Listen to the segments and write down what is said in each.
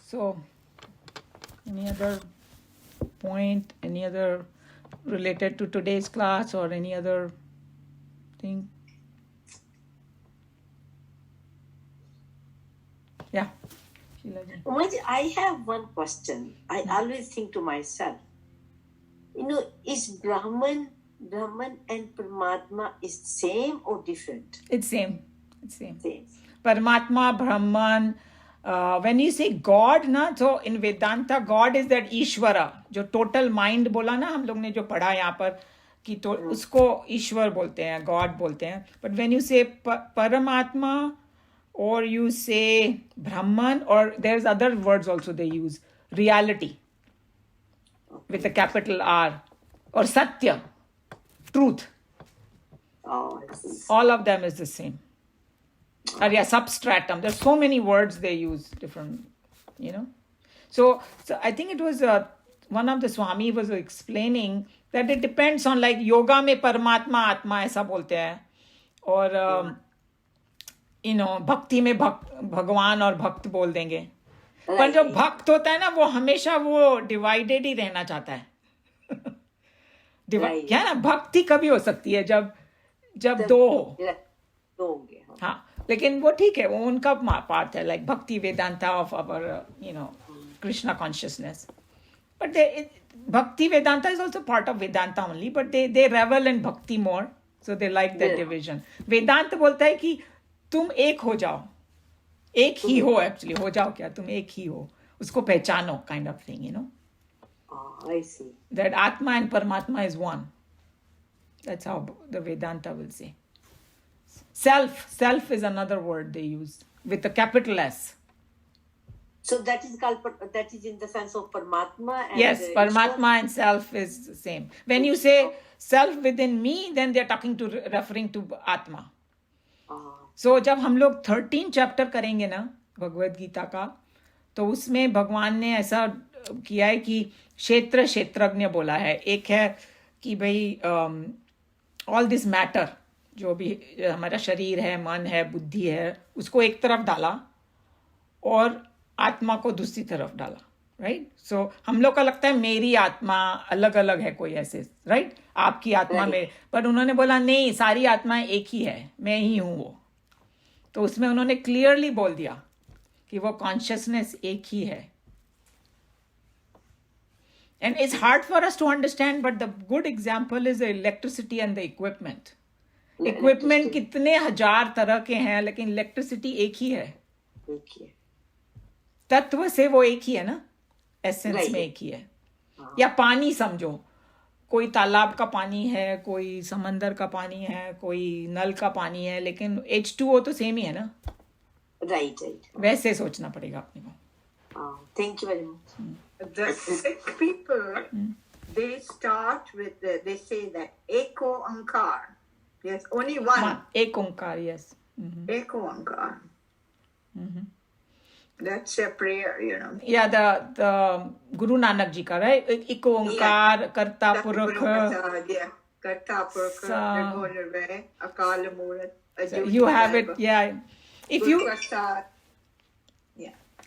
So, any other point, any other related to today's class or any other thing? Yeah. Umaji, I have one question. I always think to myself, is Brahman and Paramatma is same or different? It's same. Paramatma, Brahman. When you say God, na, so in Vedanta, God is that Ishvara, जो total mind बोला ना हम लोग ने जो पढ़ा यहाँ पर कि तो उसको ईश्वर बोलते हैं, God बोलते हैं. But when you say Paramatma or you say Brahman, or there's other words also they use, reality with a capital R, or Satya, truth. Oh, I see. All of them is the same. Or yeah, substratum. There's so many words they use, different, So I think it was one of the Swami was explaining that it depends on, like, yoga में परमात्मा आत्मा ऐसा बोलते हैं, और भक्ति में भगवान और भक्त बोल देंगे. पर जो भक्त होता है ना, वो हमेशा वो डिवाइडेड ही रहना चाहता है. क्या ना, भक्ति कभी हो सकती है जब दो हो. हाँ, लेकिन वो ठीक है, वो उनका पार्ट है, like Bhakti Vedanta of our Krishna consciousness. But Bhakti Vedanta is also part of Vedanta only, but they revel in bhakti more, so they like that division. Vedanta बोलता है कि तुम एक हो जाओ, एक ही हो, एक्चुअली हो जाओ क्या, तुम एक ही हो, उसको पहचानो, kind of thing, I see. That Atma and Paramatma is one. That's how the Vedanta will say. Self is another word they use with a capital S. So that is in the sense of Paramatma. And yes, Paramatma and self is the same. When you say self within me, then they're referring to Atma. So जब हम लोग 13 chapter करेंगे ना भगवद गीता का, तो उसमें भगवान ने ऐसा किया है कि क्षेत्रज्ञ बोला है. एक है कि भाई ऑल दिस मैटर, जो भी हमारा शरीर है, मन है, बुद्धि है, उसको एक तरफ डाला और आत्मा को दूसरी तरफ डाला. राइट. सो हम लोग का लगता है मेरी आत्मा अलग अलग है, कोई ऐसे, राइट, आपकी आत्मा में, पर उन्होंने बोला नहीं, सारी आत्मा एक ही है, मैं ही हूं वो. तो उसमें उन्होंने क्लियरली बोल दिया कि वो कॉन्शियसनेस एक ही है. And it's hard for us to understand, but the good example is the electricity and the equipment. Equipment कितने हजार तरह के हैं, लेकिन इलेक्ट्रिसिटी एक ही है. तत्व से वो एक ही है ना, एसेंस में एक ही है. या पानी समझो, कोई तालाब का पानी है, कोई समंदर का पानी है, कोई नल का पानी है, लेकिन H2O तो सेम ही है ना. राइट. वैसे सोचना पड़ेगा अपने को. Thank you very much. The Sikh people, they start with they say that Eko Ankar. There's only one. Ek Onkar, yes. Eko Ankar. That's a prayer, Yeah, the Guru Nanak ji ka, right? Eko Onkar, Karta Purukh. Karta Purukh, Nirgo Nirvay, Akal Murat. You have it, yeah.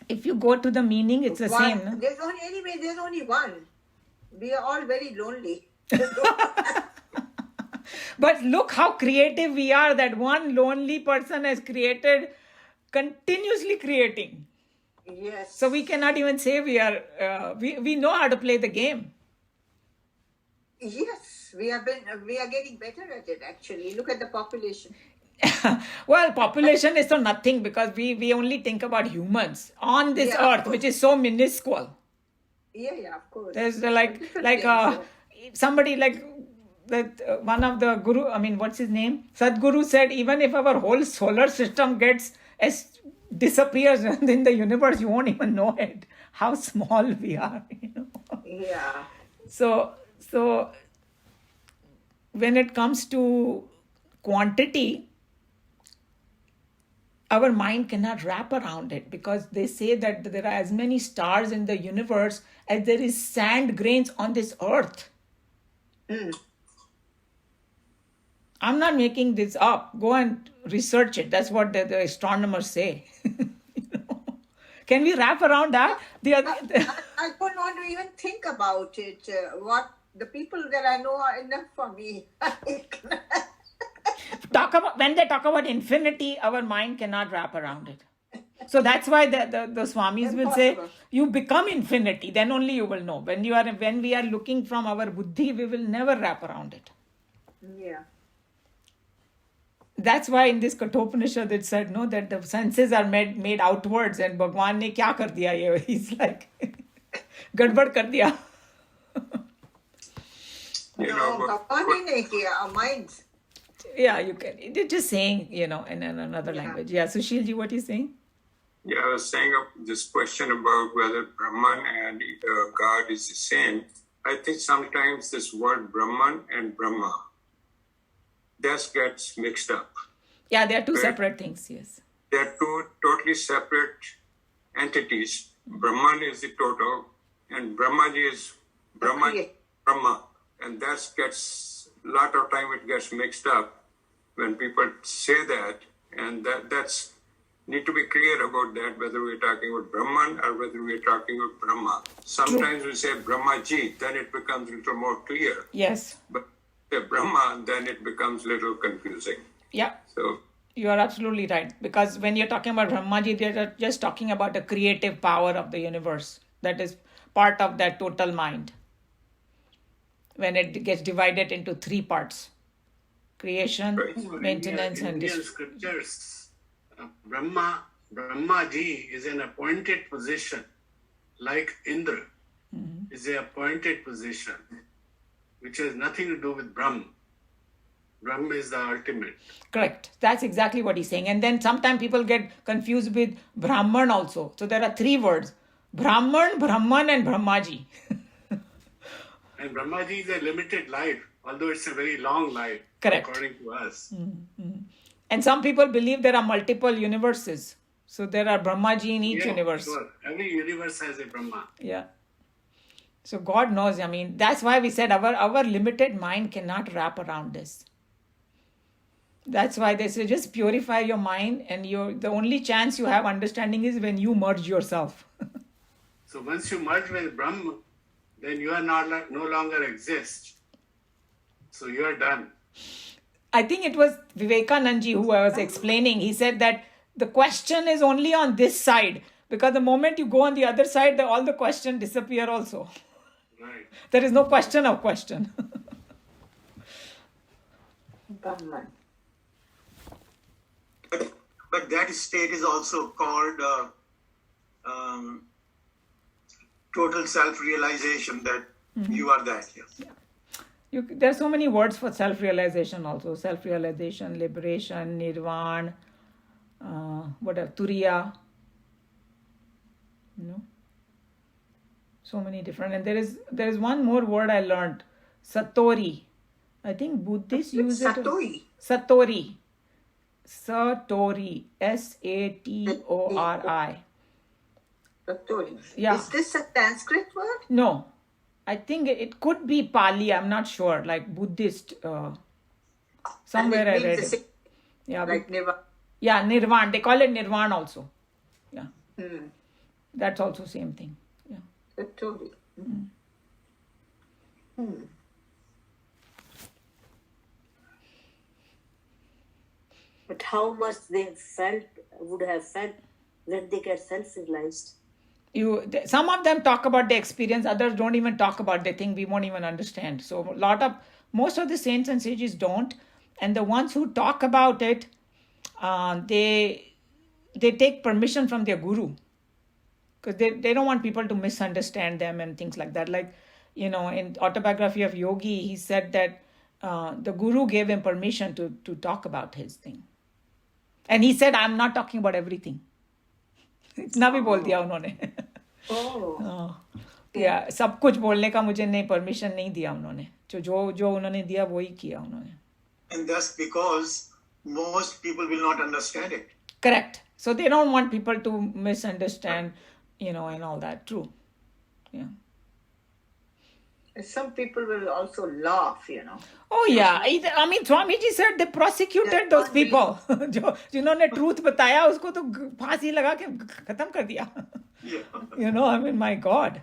If you go to the meaning, it's the same. No? There's only one. We are all very lonely. But look how creative we are, that one lonely person has created, continuously creating. Yes. So we cannot even say we are, we know how to play the game. Yes, we are getting better at it, actually. Look at the population. Well, population is so nothing, because we only think about humans on this earth, which is so minuscule. Yeah, of course. There's somebody like that, one of the guru, what's his name? Sadhguru said, even if our whole solar system disappears in the universe, you won't even know it, how small we are, Yeah. So when it comes to quantity, our mind cannot wrap around it, because they say that there are as many stars in the universe as there is sand grains on this earth. I'm not making this up. Go and research it. That's what the astronomers say. Can we wrap around that? I don't want to even think about it. What the people that I know are enough for me. When they talk about infinity, our mind cannot wrap around it. So that's why the Swamis will say, you become infinity, then only you will know. When we are looking from our buddhi, we will never wrap around it. Yeah. That's why in this Kathopanishad it said, no, that the senses are made outwards, and Bhagwan ne kya kar diya ye? He's like, gadbad kar diya. Bhagwan ne kiya, our minds. Yeah, you can. They're just saying, in another language. Yeah, Sushil ji, what are you saying? Yeah, I was saying this question about whether Brahman and God is the same. I think sometimes this word Brahman and Brahma, that gets mixed up. Yeah, they are two separate things, yes. They are two totally separate entities. Brahman is the total, and Brahmaji is Brahma. And that gets, a lot of time it gets mixed up when people say that, and that's need to be clear about that, whether we're talking about Brahman or whether we're talking about Brahma. Sometimes we say Brahmaji, then it becomes a little more clear. Yes. But say Brahma, then it becomes a little confusing. Yeah. So you are absolutely right. Because when you're talking about Brahmaji, they're just talking about the creative power of the universe. That is part of that total mind. When it gets divided into three parts. Creation, maintenance, and Indian scriptures. Brahmaji is an appointed position, like Indra is an appointed position, which has nothing to do with Brahm. Brahm is the ultimate. Correct. That's exactly what he's saying. And then sometimes people get confused with Brahman also. So there are three words. Brahman, Brahman, and Brahmaji. And Brahmaji is a limited life, although it's a very long life, correct, according to us. And some people believe there are multiple universes. So there are Brahmaji in each universe. Sure. Every universe has a Brahma. Yeah. So God knows. I mean, that's why we said our limited mind cannot wrap around this. That's why they say just purify your mind, and the only chance you have understanding is when you merge yourself. So once you merge with Brahma, then you are no longer exist. So you are done. I think it was Vivekanandji who I was explaining. He said that the question is only on this side, because the moment you go on the other side, all the questions disappear also. Right. There is no question of question. Brahman. But that state is also called total self-realization, that you are that. Yes. Yeah. There are so many words for self-realization also. Self-realization, liberation, nirvana, whatever, turiya. So many different. And there is one more word I learned. Satori. I think Buddhists use it. Satori. Satori. Satori. Satori. Satori. Yeah. Is this a Sanskrit word? No. I think it could be Pali. I'm not sure. Like Buddhist. Somewhere I read it. Yeah. Like Nirvana. Yeah, Nirvana. They call it Nirvana also. Yeah. That's also same thing. Yeah. Satori. But how much they would have felt when they get self-realized? Some of them talk about the experience, others don't even talk about. They think we won't even understand. So most of the saints and sages don't, and the ones who talk about it, they take permission from their guru, because they don't want people to misunderstand them and things like that. Like in Autobiography of Yogi, he said that the guru gave him permission to talk about his thing, and he said, "I'm not talking about everything." इतना भी बोल दिया उन्होंने. या सब कुछ बोलने का मुझे नहीं परमिशन नहीं दिया उन्होंने. जो उन्होंने दिया वही किया उन्होंने. And that's because most people will not understand it. Correct. So they don't want people to misunderstand, and all that. True. Yeah. some people will also laugh, you know. Oh yeah, I mean Swamiji said they prosecuted those people. जो जिन्होंने truth बताया उसको तो फांसी लगा के खत्म कर दिया. Yeah. You know, I mean, my God.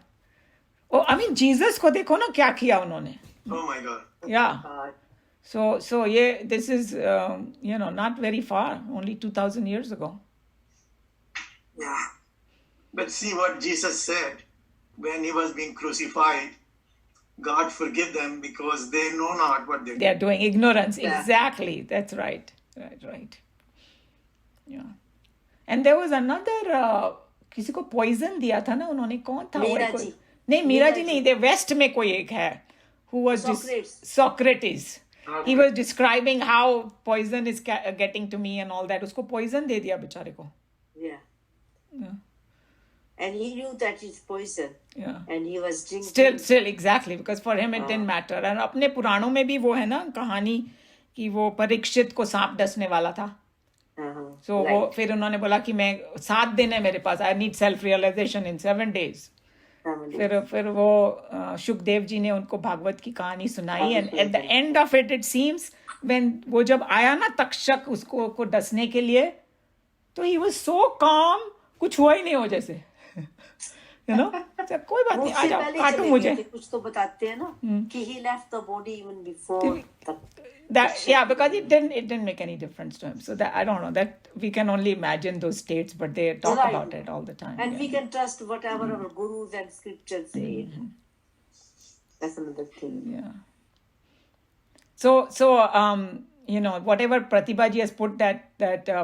Oh, I mean, Jesus को देखो ना क्या किया उन्होंने. Oh my God. Yeah. God. So yeah, this is you know, not very far, only 2,000 years ago. Yeah. But see what Jesus said when he was being crucified. God forgive them because they know not what they do. They are doing ignorance. Yeah. Exactly. That's right. Right. Yeah. And there was another किसी को poison दिया था ना उन्होंने कौन था वो मीरा कोई जी। नहीं मीरा जी मीरा नहीं the west में कोई एक है who was Socrates. Socrates. He was describing how poison is getting to me and all that. उसको poison दे दिया बेचारे को. Yeah. Yeah. And he knew that it's poison. Yeah. And he was drinking. Still exactly because for him it didn't matter. And अपने पुराणों में भी वो है ना कहानी कि वो परीक्षित को सांप डसने वाला था. So Right. वो फिर उन्होंने बोला कि मैं 7 दिन है मेरे पास. I need self realization in 7 days. फिर वो शुकदेव जी ने उनको भागवत की कहानी सुनाई and at the end of it seems when वो जब आया ना तक्षक उसको को डसने के लिए तो he was so calm कुछ हुआ ही नहीं हो जैसे. You know, कोई बात नहीं आ जाओ काटो मुझे. कुछ तो बताते हैं ना कि he left the body even before. That yeah, because it didn't make any difference to him. So that I don't know that we can only imagine those states, but they talk Right. about it all the time. And yeah. we can trust whatever our gurus and scriptures say. That's another thing. Yeah. So you know, whatever Pratibha ji has put that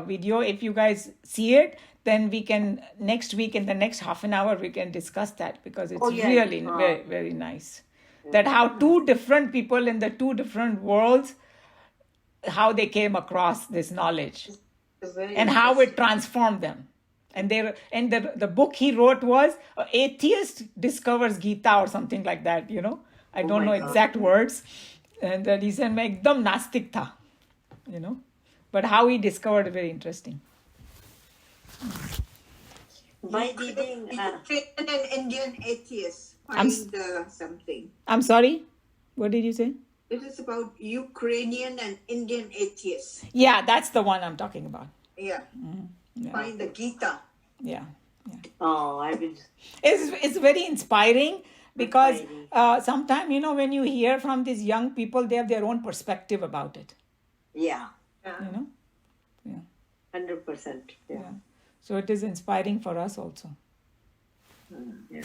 video, if you guys see it, then we can next week in the next half an hour we can discuss that because it's really very very nice. That how two different people in the two different worlds, how they came across this knowledge and how it transformed them. And the book he wrote was Atheist Discovers Geeta or something like that, you know. I don't know exact words. And he said, मैं एकदम नास्तिक था, you know. But how he discovered it, very interesting. By reading, Ukrainian and Indian atheists find something. I'm sorry? What did you say? It is about Ukrainian and Indian atheists. Yeah, that's the one I'm talking about. Yeah. Yeah. Find the Geeta. Yeah. I will. It's very inspiring because sometimes, you know, when you hear from these young people, they have their own perspective about it. Yeah. You know? Yeah. 100%. Yeah. So it is inspiring for us also. Yeah.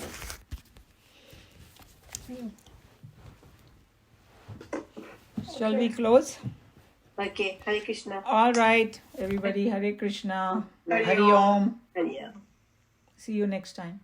Shall we close? Okay. Hare Krishna. All right, everybody. Hare Krishna. Hare Hari Om. Hare Om. See you next time.